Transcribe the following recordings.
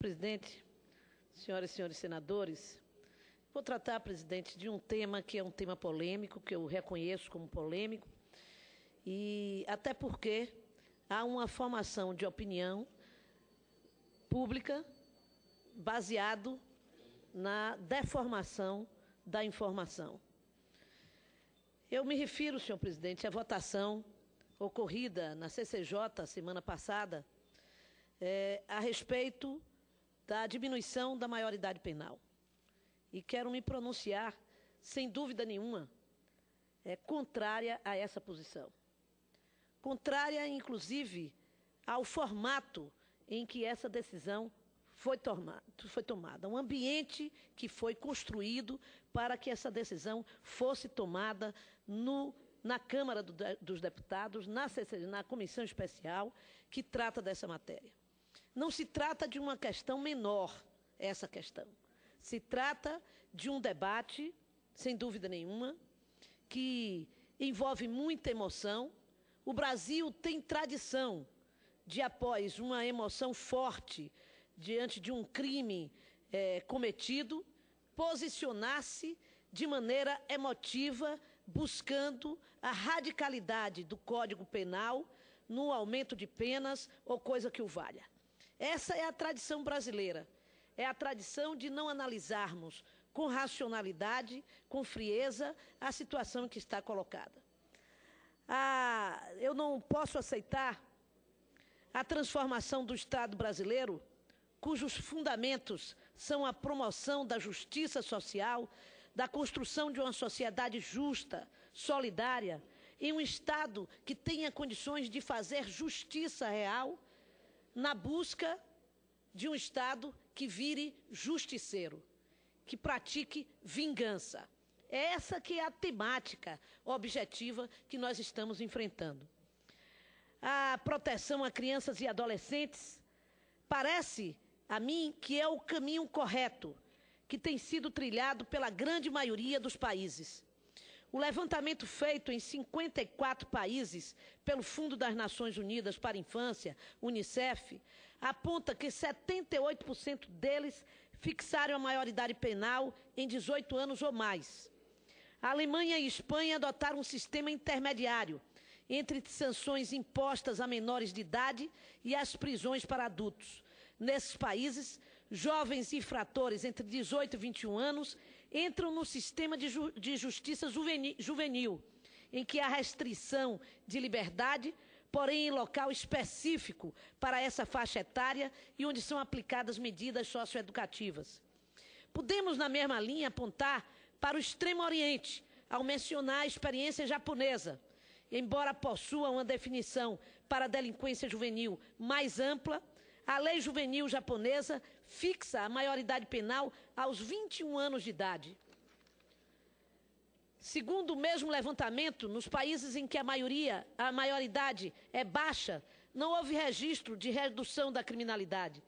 Presidente, senhoras e senhores senadores, vou tratar, presidente, de um tema que é um tema polêmico, que eu reconheço como polêmico, e até porque há uma formação de opinião pública baseado na deformação da informação. Eu me refiro, senhor presidente, à votação ocorrida na CCJ semana passada a respeito da diminuição da maioridade penal. E quero me pronunciar, sem dúvida nenhuma, contrária a essa posição. Contrária, inclusive, ao formato em que essa decisão foi tomada. Um ambiente que foi construído para que essa decisão fosse tomada na Câmara dos Deputados, na comissão especial que trata dessa matéria. Não se trata de uma questão menor, essa questão. Se trata de um debate, sem dúvida nenhuma, que envolve muita emoção. O Brasil tem tradição de, após uma emoção forte diante de um crime cometido, posicionar-se de maneira emotiva, buscando a radicalidade do Código Penal no aumento de penas ou coisa que o valha. Essa é a tradição brasileira, é a tradição de não analisarmos com racionalidade, com frieza, a situação em que está colocada. Eu não posso aceitar a transformação do Estado brasileiro, cujos fundamentos são a promoção da justiça social, da construção de uma sociedade justa, solidária, em um Estado que tenha condições de fazer justiça real, na busca de um Estado que vire justiceiro, que pratique vingança. Essa que é a temática objetiva que nós estamos enfrentando. A proteção a crianças e adolescentes parece a mim que é o caminho correto, que tem sido trilhado pela grande maioria dos países. O levantamento feito em 54 países pelo Fundo das Nações Unidas para a Infância, UNICEF, aponta que 78% deles fixaram a maioridade penal em 18 anos ou mais. A Alemanha e a Espanha adotaram um sistema intermediário entre sanções impostas a menores de idade e as prisões para adultos. Nesses países, jovens infratores entre 18 e 21 anos entram no sistema de justiça juvenil, em que há restrição de liberdade, porém em local específico para essa faixa etária e onde são aplicadas medidas socioeducativas. Podemos, na mesma linha, apontar para o Extremo Oriente, ao mencionar a experiência japonesa, embora possua uma definição para a delinquência juvenil mais ampla. A lei juvenil japonesa fixa a maioridade penal aos 21 anos de idade. Segundo o mesmo levantamento, nos países em que a maioridade é baixa, não houve registro de redução da criminalidade.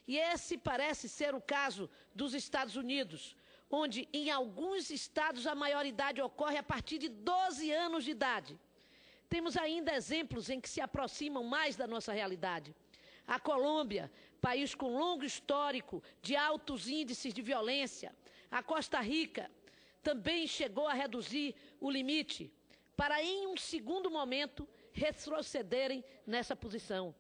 E esse parece ser o caso dos Estados Unidos, onde em alguns estados a maioridade ocorre a partir de 12 anos de idade. Temos ainda exemplos em que se aproximam mais da nossa realidade. A Colômbia, país com longo histórico de altos índices de violência. A Costa Rica também chegou a reduzir o limite para, em um segundo momento, retrocederem nessa posição.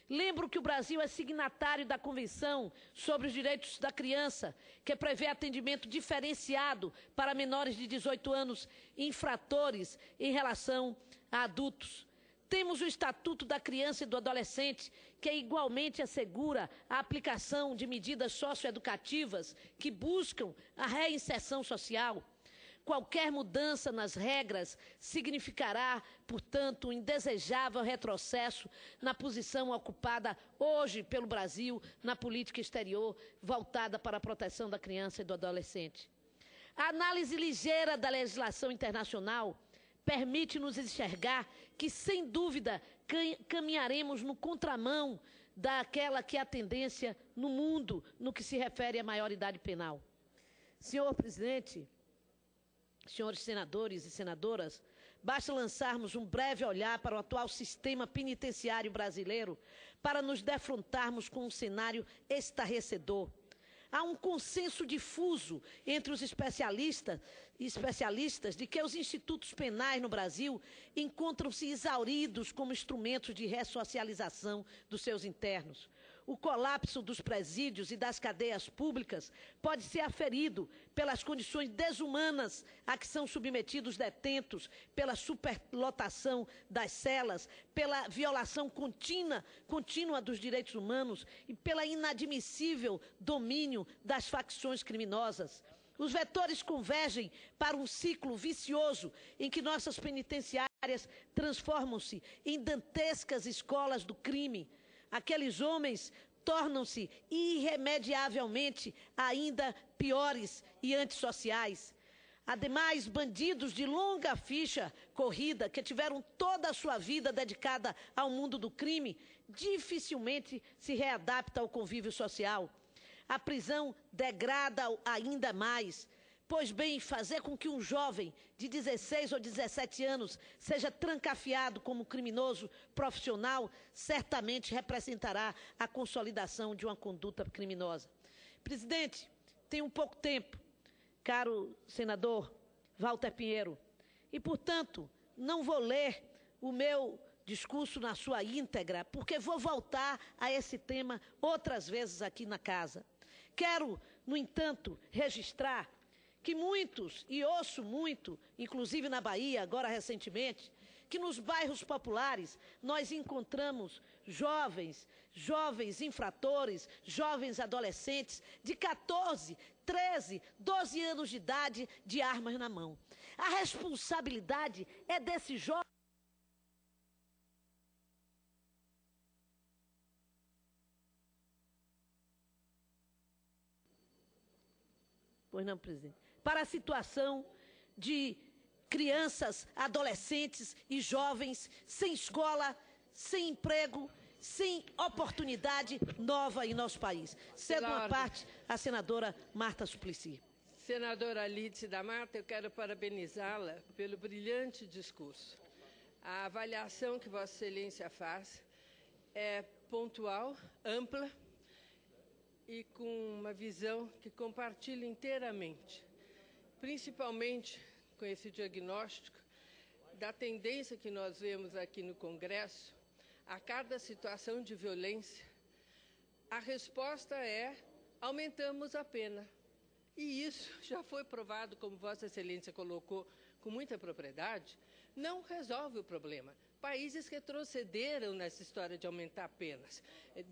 Lembro que o Brasil é signatário da Convenção sobre os Direitos da Criança, que prevê atendimento diferenciado para menores de 18 anos infratores em relação a adultos. Temos o Estatuto da Criança e do Adolescente, que igualmente assegura a aplicação de medidas socioeducativas que buscam a reinserção social. Qualquer mudança nas regras significará, portanto, um indesejável retrocesso na posição ocupada hoje pelo Brasil na política exterior voltada para a proteção da criança e do adolescente. A análise ligeira da legislação internacional permite-nos enxergar que, sem dúvida, caminharemos no contramão daquela que é a tendência no mundo no que se refere à maioridade penal. Senhor presidente, senhores senadores e senadoras, basta lançarmos um breve olhar para o atual sistema penitenciário brasileiro para nos defrontarmos com um cenário estarrecedor. Há um consenso difuso entre os especialistas de que os institutos penais no Brasil encontram-se exauridos como instrumentos de ressocialização dos seus internos. O colapso dos presídios e das cadeias públicas pode ser aferido pelas condições desumanas a que são submetidos detentos, pela superlotação das celas, pela violação contínua dos direitos humanos e pela inadmissível domínio das facções criminosas. Os vetores convergem para um ciclo vicioso em que nossas penitenciárias transformam-se em dantescas escolas do crime. Aqueles homens tornam-se irremediavelmente ainda piores e antissociais. Ademais, bandidos de longa ficha corrida, que tiveram toda a sua vida dedicada ao mundo do crime, dificilmente se readaptam ao convívio social. A prisão degrada ainda mais. Pois bem, fazer com que um jovem de 16 ou 17 anos seja trancafiado como criminoso profissional certamente representará a consolidação de uma conduta criminosa. Presidente, tenho pouco tempo, caro senador Walter Pinheiro, e, portanto, não vou ler o meu discurso na sua íntegra, porque vou voltar a esse tema outras vezes aqui na casa. Quero, no entanto, registrar que muitos, e ouço muito, inclusive na Bahia, agora recentemente, que nos bairros populares nós encontramos jovens infratores, jovens adolescentes de 14, 13, 12 anos de idade de armas na mão. A responsabilidade é desse jovem. Pois não, presidente. Para a situação de crianças, adolescentes e jovens sem escola, sem emprego, sem oportunidade nova em nosso país. Cedo uma parte à senadora Marta Suplicy. Senadora Lídice da Mata, eu quero parabenizá-la pelo brilhante discurso. A avaliação que Vossa Excelência faz é pontual, ampla e com uma visão que compartilho inteiramente, principalmente com esse diagnóstico da tendência que nós vemos aqui no Congresso. A cada situação de violência, a resposta é: aumentamos a pena. E isso já foi provado, como Vossa Excelência colocou com muita propriedade, não resolve o problema. Países retrocederam nessa história de aumentar penas.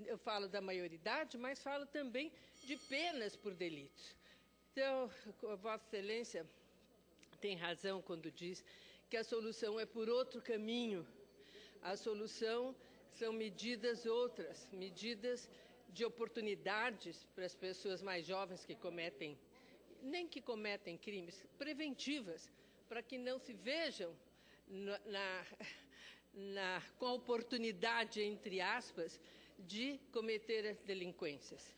Eu falo da maioridade, mas falo também de penas por delitos. Então, Vossa Excelência tem razão quando diz que a solução é por outro caminho. A solução são medidas outras, medidas de oportunidades para as pessoas mais jovens que cometem, nem que cometem crimes, preventivas, para que não se vejam com a oportunidade, entre aspas, de cometer as delinquências.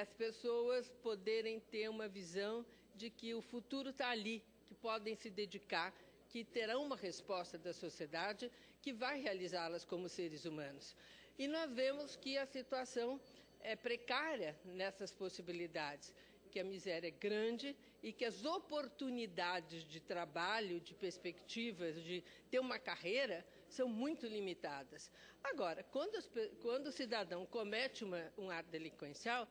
As pessoas poderem ter uma visão de que o futuro está ali, que podem se dedicar, que terão uma resposta da sociedade que vai realizá-las como seres humanos. E nós vemos que a situação é precária nessas possibilidades, que a miséria é grande e que as oportunidades de trabalho, de perspectivas, de ter uma carreira, são muito limitadas. Agora, quando o cidadão comete um ato delinquencial,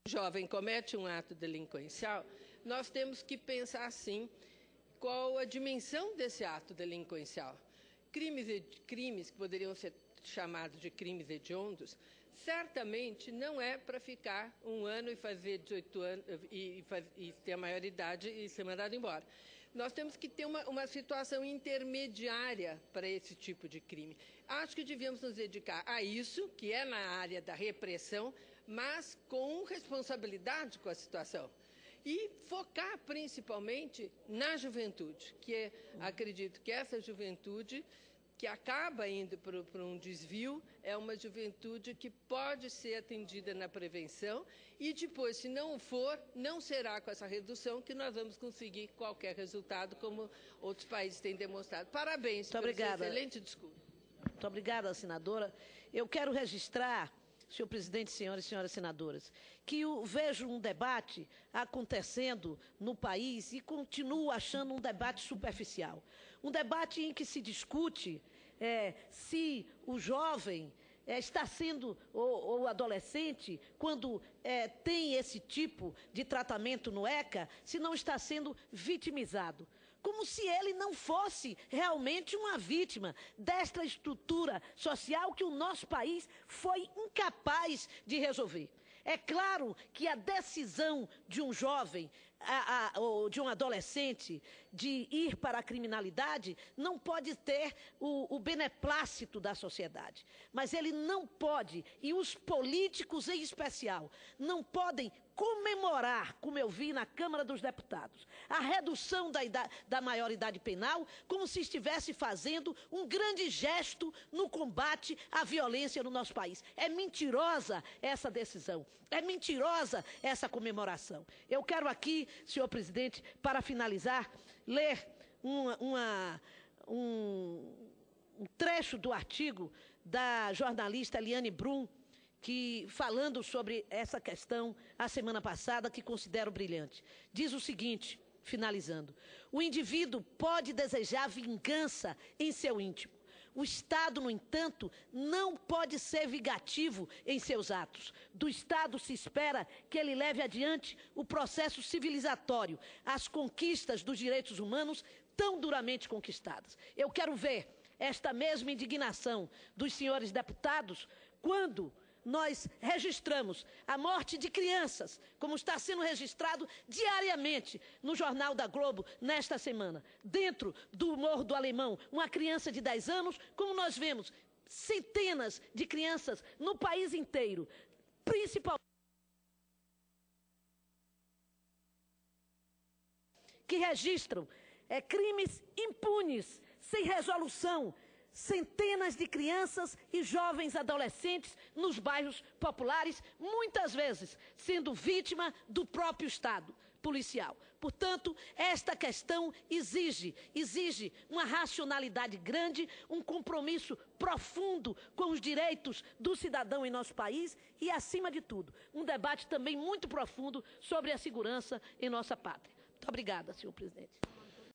jovem comete um ato delinquencial, nós temos que pensar, assim, qual a dimensão desse ato delinquencial. Crimes que poderiam ser chamados de crimes hediondos, certamente não é para ficar um ano e fazer 18 anos e ter a maioridade e ser mandado embora. Nós temos que ter uma situação intermediária para esse tipo de crime. Acho que devíamos nos dedicar a isso, que é na área da repressão, mas com responsabilidade com a situação. E focar principalmente na juventude, que acredito que essa juventude que acaba indo para um desvio, é uma juventude que pode ser atendida na prevenção e depois, se não for, não será com essa redução que nós vamos conseguir qualquer resultado, como outros países têm demonstrado. Parabéns pelo seu excelente discurso. Muito obrigada, senadora. Eu quero registrar, senhor presidente, senhoras e senhoras senadoras, que eu vejo um debate acontecendo no país e continuo achando um debate superficial. Um debate em que se discute se o jovem está sendo, ou o adolescente, quando tem esse tipo de tratamento no ECA, se não está sendo vitimizado. Como se ele não fosse realmente uma vítima desta estrutura social que o nosso país foi incapaz de resolver. É claro que a decisão de um jovem ou de um adolescente de ir para a criminalidade não pode ter o beneplácito da sociedade. Mas ele não pode, e os políticos em especial, não podem comemorar, como eu vi na Câmara dos Deputados, a redução da maioridade penal, como se estivesse fazendo um grande gesto no combate à violência no nosso país. É mentirosa essa decisão, é mentirosa essa comemoração. Eu quero aqui, senhor presidente, para finalizar, ler um trecho do artigo da jornalista Eliane Brum, que, falando sobre essa questão a semana passada, que considero brilhante. Diz o seguinte, finalizando: o indivíduo pode desejar vingança em seu íntimo. O Estado, no entanto, não pode ser vingativo em seus atos. Do Estado se espera que ele leve adiante o processo civilizatório, as conquistas dos direitos humanos tão duramente conquistadas. Eu quero ver esta mesma indignação dos senhores deputados quando nós registramos a morte de crianças, como está sendo registrado diariamente no Jornal da Globo nesta semana. Dentro do Morro do Alemão, uma criança de 10 anos, como nós vemos centenas de crianças no país inteiro, principalmente que registram crimes impunes, sem resolução, centenas de crianças e jovens adolescentes nos bairros populares, muitas vezes sendo vítima do próprio Estado policial. Portanto, esta questão exige uma racionalidade grande, um compromisso profundo com os direitos do cidadão em nosso país e, acima de tudo, um debate também muito profundo sobre a segurança em nossa pátria. Muito obrigada, senhor presidente.